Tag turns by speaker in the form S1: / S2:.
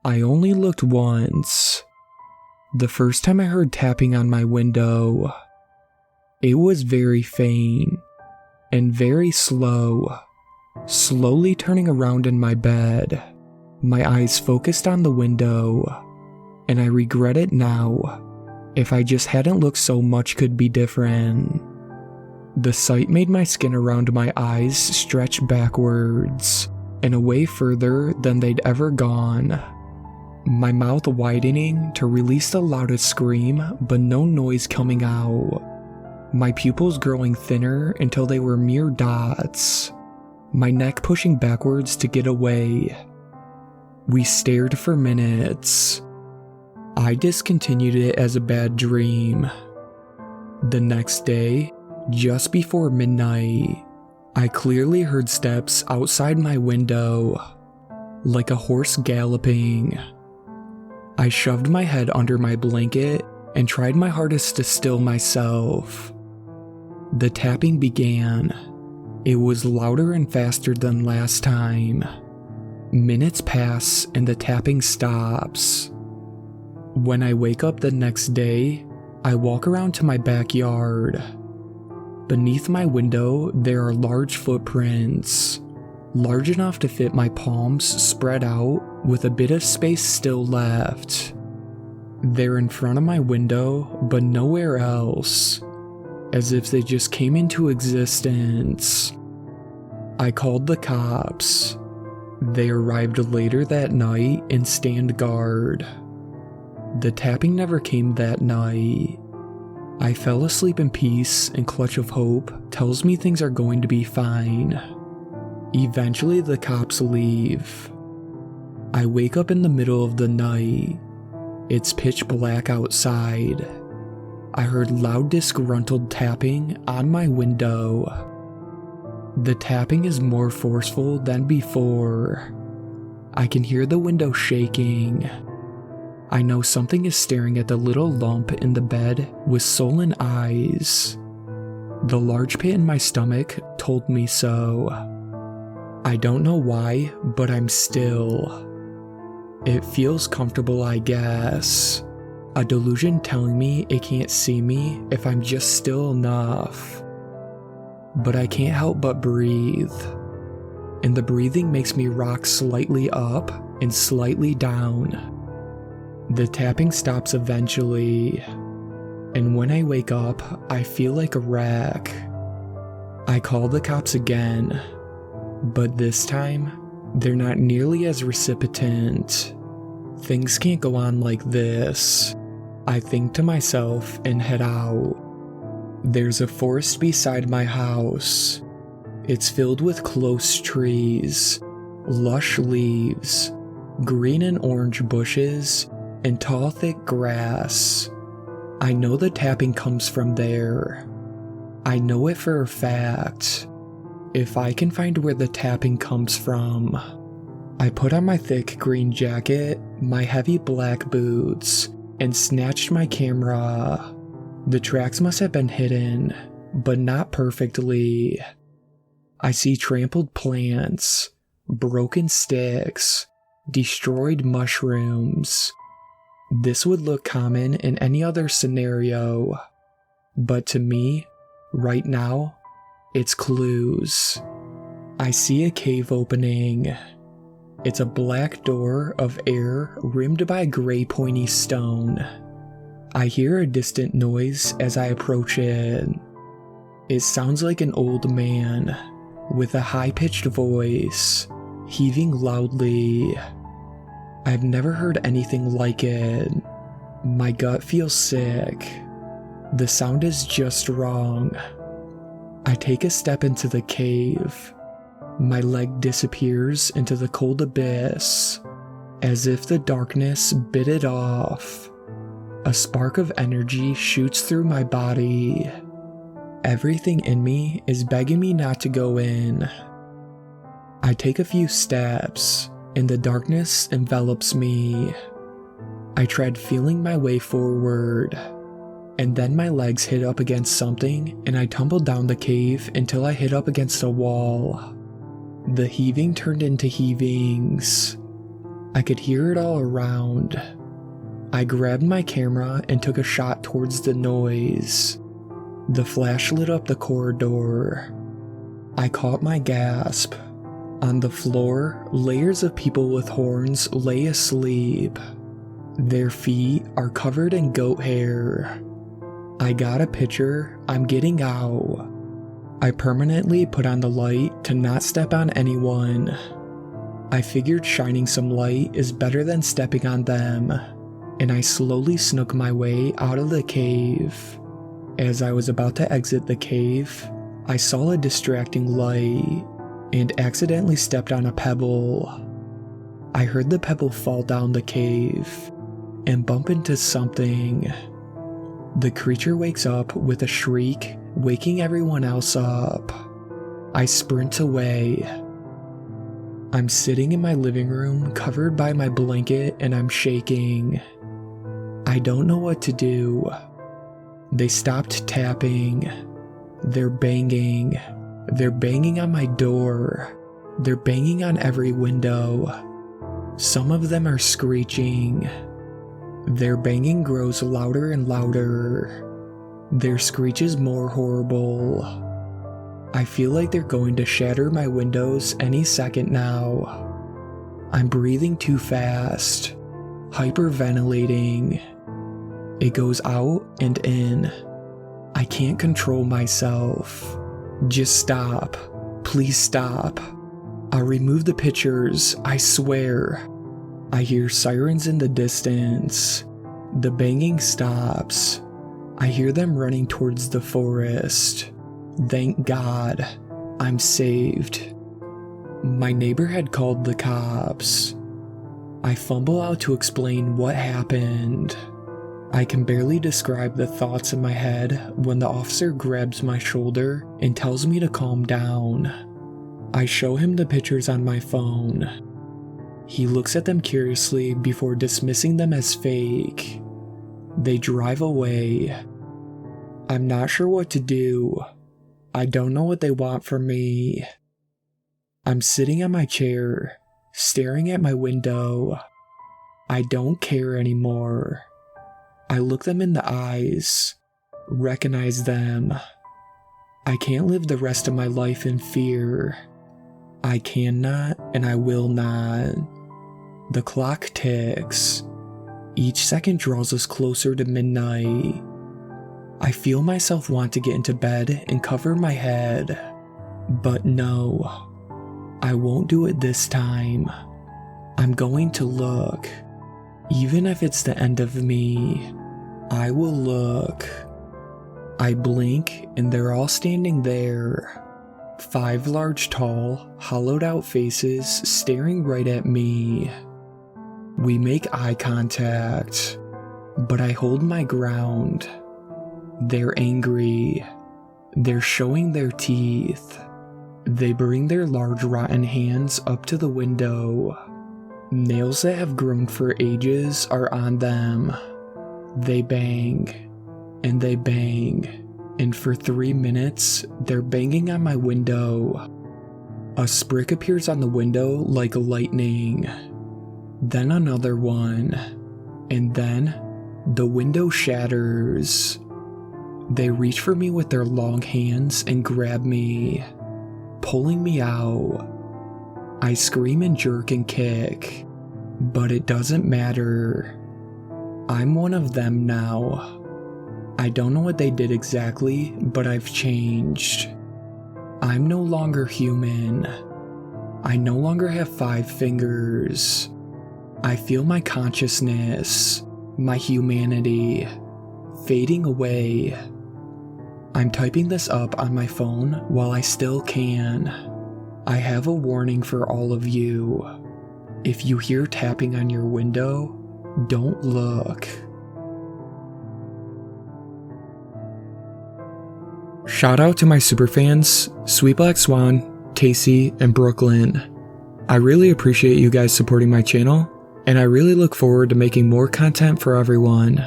S1: I only looked once. The first time I heard tapping on my window, it was very faint and very slow, slowly turning around in my bed, my eyes focused on the window, and I regret it now. If I just hadn't looked, so much could be different. The sight made my skin around my eyes stretch backwards and away further than they'd ever gone, my mouth widening to release the loudest scream, but no noise coming out. My pupils growing thinner until they were mere dots, my neck pushing backwards to get away. We stared for minutes. I discontinued it as a bad dream. The next day, just before midnight, I clearly heard steps outside my window, like a horse galloping. I shoved my head under my blanket and tried my hardest to still myself. The tapping began. It was louder and faster than last time. Minutes pass and the tapping stops. When I wake up the next day, I walk around to my backyard. Beneath my window, there are large footprints, large enough to fit my palms spread out with a bit of space still left. They're in front of my window, but nowhere else, as if they just came into existence. I called the cops. They arrived later that night and stand guard. The tapping never came that night. I fell asleep in peace, and clutch of hope tells me things are going to be fine. Eventually the cops leave. I wake up in the middle of the night. It's pitch black outside. I heard loud disgruntled tapping on my window. The tapping is more forceful than before. I can hear the window shaking. I know something is staring at the little lump in the bed with sullen eyes. The large pit in my stomach told me so. I don't know why, but I'm still. It feels comfortable, I guess. A delusion telling me it can't see me if I'm just still enough. But I can't help but breathe. And the breathing makes me rock slightly up and slightly down. The tapping stops eventually, and when I wake up, I feel like a wreck. I call the cops again, but this time, they're not nearly as recipient. Things can't go on like this. I think to myself and head out. There's a forest beside my house. It's filled with close trees, lush leaves, green and orange bushes, and tall thick grass. I know the tapping comes from there. I know it for a fact. If I can find where the tapping comes from. I put on my thick green jacket, my heavy black boots, and snatched my camera. The tracks must have been hidden, but not perfectly. I see trampled plants, broken sticks, destroyed mushrooms. This would look common in any other scenario, but to me, right now, it's clues. I see a cave opening. It's a black door of air rimmed by gray pointy stone. I hear a distant noise as I approach it. It sounds like an old man, with a high-pitched voice, heaving loudly. I've never heard anything like it. My gut feels sick. The sound is just wrong. I take a step into the cave. My leg disappears into the cold abyss, as if the darkness bit it off. A spark of energy shoots through my body. Everything in me is begging me not to go in. I take a few steps, and the darkness envelops me. I tried feeling my way forward, and then my legs hit up against something and I tumbled down the cave until I hit up against a wall. The heaving turned into heavings. I could hear it all around. I grabbed my camera and took a shot towards the noise. The flash lit up the corridor. I caught my gasp. On the floor, layers of people with horns lay asleep. Their feet are covered in goat hair. I got a picture. I'm getting out. I permanently put on the light to not step on anyone. I figured shining some light is better than stepping on them, and I slowly snuck my way out of the cave. As I was about to exit the cave, I saw a distracting light and accidentally stepped on a pebble. I heard the pebble fall down the cave and bump into something. The creature wakes up with a shriek, waking everyone else up. I sprint away. I'm sitting in my living room, covered by my blanket, and I'm shaking. I don't know what to do. They stopped tapping. They're banging. They're banging on my door. They're banging on every window. Some of them are screeching. Their banging grows louder and louder. Their screech is more horrible. I feel like they're going to shatter my windows any second now. I'm breathing too fast, hyperventilating. It goes out and in. I can't control myself. Just stop. Please stop. I'll remove the pictures, I swear. I hear sirens in the distance. The banging stops. I hear them running towards the forest. Thank God, I'm saved. My neighbor had called the cops. I fumble out to explain what happened. I can barely describe the thoughts in my head when the officer grabs my shoulder and tells me to calm down. I show him the pictures on my phone. He looks at them curiously before dismissing them as fake. They drive away. I'm not sure what to do. I don't know what they want from me. I'm sitting on my chair, staring at my window. I don't care anymore. I look them in the eyes, recognize them. I can't live the rest of my life in fear. I cannot and I will not. The clock ticks. Each second draws us closer to midnight. I feel myself want to get into bed and cover my head. But no, I won't do it this time. I'm going to look. Even if it's the end of me, I will look. I blink and they're all standing there. 5 large, tall, hollowed out faces staring right at me. We make eye contact, but I hold my ground. They're angry. They're showing their teeth. They bring their large rotten hands up to the window. Nails that have grown for ages are on them. They bang, and they bang, and for 3 minutes, they're banging on my window. A sprick appears on the window like lightning. Then another one, and then the window shatters. They reach for me with their long hands and grab me, pulling me out. I scream and jerk and kick, but it doesn't matter. I'm one of them now. I don't know what they did exactly, but I've changed. I'm no longer human. I no longer have 5 fingers. I feel my consciousness, my humanity, fading away. I'm typing this up on my phone while I still can. I have a warning for all of you. If you hear tapping on your window, don't look. Shout out to my superfans, Sweet Black Swan, Casey, and Brooklyn. I really appreciate you guys supporting my channel, and I really look forward to making more content for everyone.